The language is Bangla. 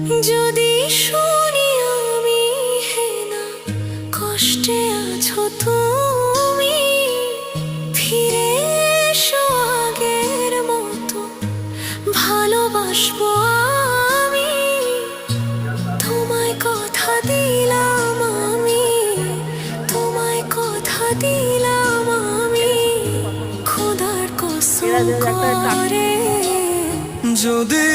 যদি শুনি আমি হে না কষ্টে আছো তুমি, ফিরে এসো আগের মতো ভালোবাসবো আমি। তোমায় কথা দিলাম আমি, তোমায় কথা দিলাম আমি, খোদার কসম করে। যদি